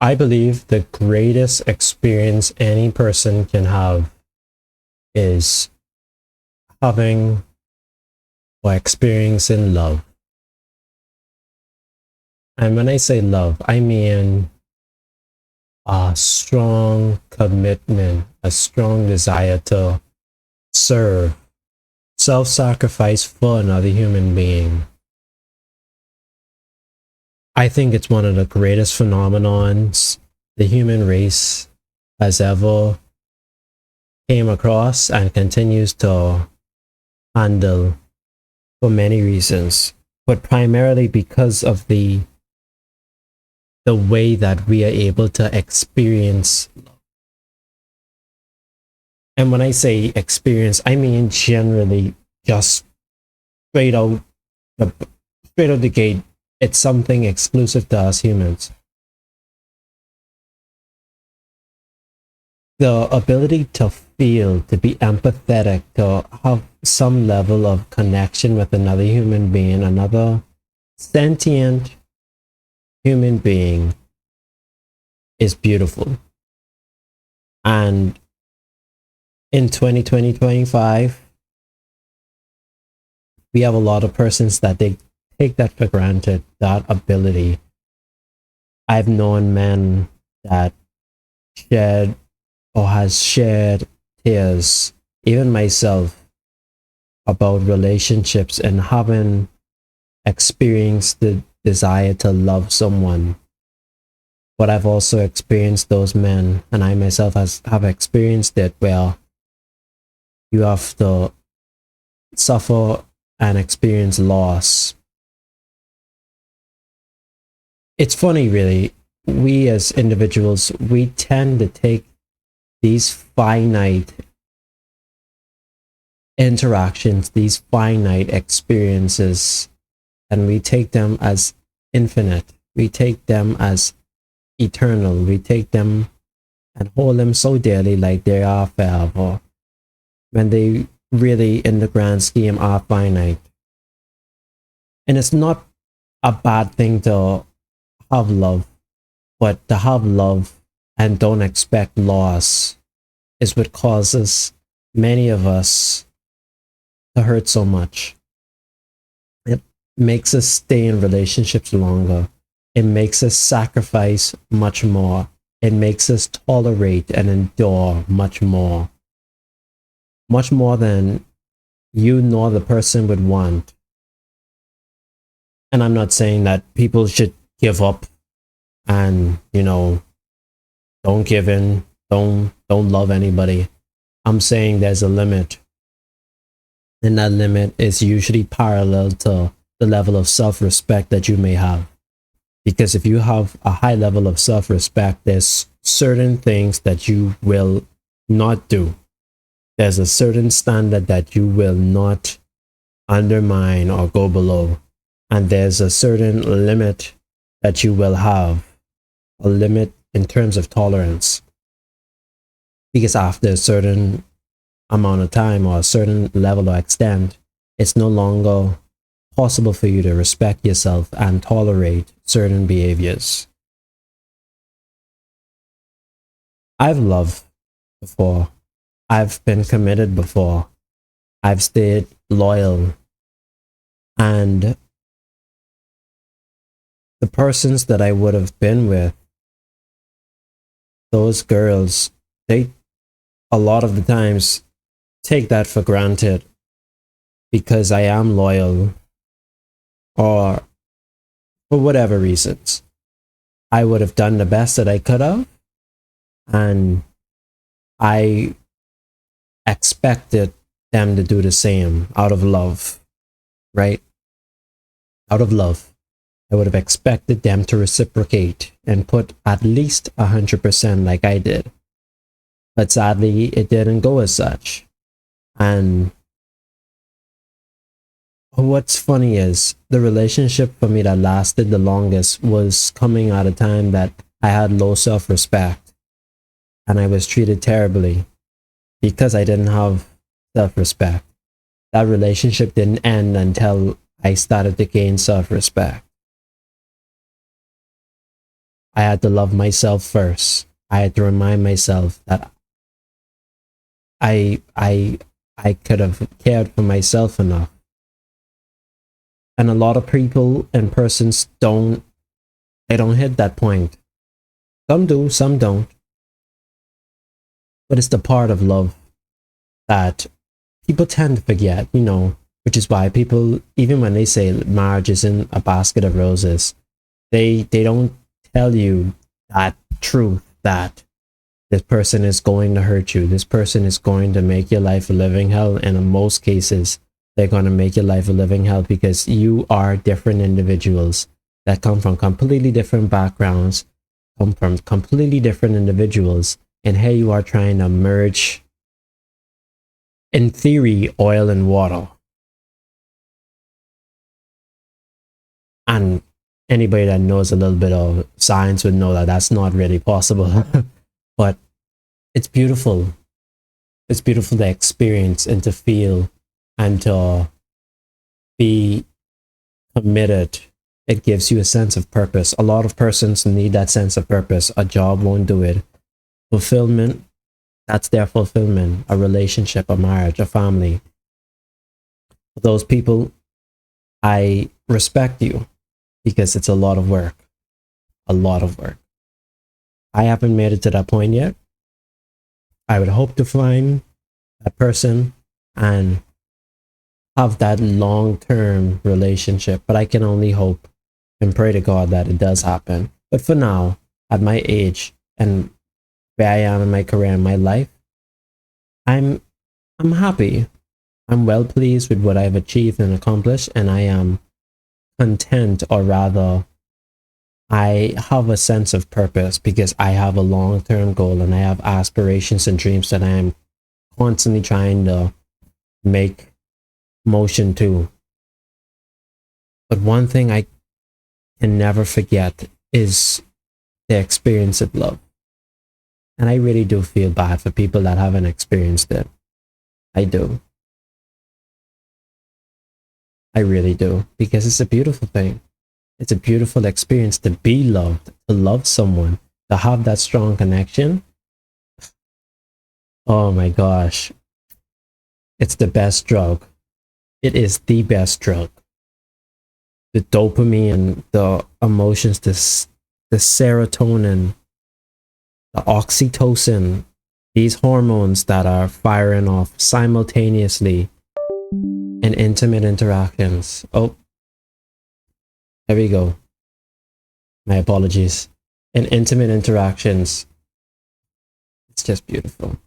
I believe the greatest experience any person can have is having or experiencing love. And when I say love, I mean a strong commitment, a strong desire to serve, self sacrifice for another human being. I think it's one of the greatest phenomenons the human race has ever came across and continues to handle for many reasons, but primarily because of the way that we are able to experience. And when I say experience, I mean generally just straight out the straight out the gate. It's something exclusive to us humans. The ability to feel, to be empathetic, to have some level of connection with another human being, another sentient human being is beautiful. And in 2025, we have a lot of persons that they take that for granted, that ability. I've known men that shared or has shared tears, even myself, about relationships and having experienced the desire to love someone. But I've also experienced those men, and I myself have experienced it where you have to suffer and experience loss. It's funny, really. We as individuals, we tend to take these finite interactions, these finite experiences, and we take them as infinite. We take them as eternal. We take them and hold them so dearly like they are forever, when they really, in the grand scheme, are finite. And it's not a bad thing to have love, but to have love and don't expect loss is what causes many of us to hurt so much. It makes us stay in relationships longer. It makes us sacrifice much more. It makes us tolerate and endure much more. Much more than you nor the person would want. And I'm not saying that people should give up and, don't give in, don't love anybody. I'm saying there's a limit. And that limit is usually parallel to the level of self-respect that you may have. Because if you have a high level of self-respect, there's certain things that you will not do. There's a certain standard that you will not undermine or go below. And there's a certain limit that you will have, a limit in terms of tolerance. Because after a certain amount of time or a certain level or extent, it's no longer possible for you to respect yourself and tolerate certain behaviors. I've loved before. I've been committed before. I've stayed loyal. And the persons that I would have been with, those girls, they a lot of the times take that for granted because I am loyal, or for whatever reasons. I would have done the best that I could have, and I expected them to do the same out of love, right? Out of love. I would have expected them to reciprocate and put at least 100% like I did. But sadly, it didn't go as such. And what's funny is the relationship for me that lasted the longest was coming at a time that I had low self-respect and I was treated terribly because I didn't have self-respect. That relationship didn't end until I started to gain self-respect. I had to love myself first. I had to remind myself that I could have cared for myself enough. And a lot of people and persons they don't hit that point. Some do, some don't. But it's the part of love that people tend to forget, which is why people, even when they say marriage isn't a basket of roses, they don't tell you that truth that this person is going to hurt you. This person is going to make your life a living hell. And in most cases, they're going to make your life a living hell because you are different individuals that come from completely different backgrounds, come from completely different individuals. And here you are trying to merge, in theory, oil and water. And anybody that knows a little bit of science would know that that's not really possible. But it's beautiful. It's beautiful to experience and to feel and to be committed. It gives you a sense of purpose. A lot of persons need that sense of purpose. A job won't do it. Fulfillment, that's their fulfillment. A relationship, a marriage, a family. For those people, I respect you because it's a lot of work. A lot of work. I haven't made it to that point yet. I would hope to find that person and have that long-term relationship, but I can only hope and pray to God that it does happen. But for now, at my age and where I am in my career and my life, I'm happy. I'm well pleased with what I've achieved and accomplished, and I am content, or rather, I have a sense of purpose because I have a long-term goal and I have aspirations and dreams that I am constantly trying to make motion to. But one thing I can never forget is the experience of love. And I really do feel bad for people that haven't experienced it. I do. I really do. Because it's a beautiful thing. It's a beautiful experience to be loved, to love someone, to have that strong connection. Oh my gosh. It's the best drug. It is the best drug. The dopamine, the emotions, the serotonin, the oxytocin, these hormones that are firing off simultaneously in intimate interactions. Oh, there we go. My apologies. In intimate interactions, it's just beautiful.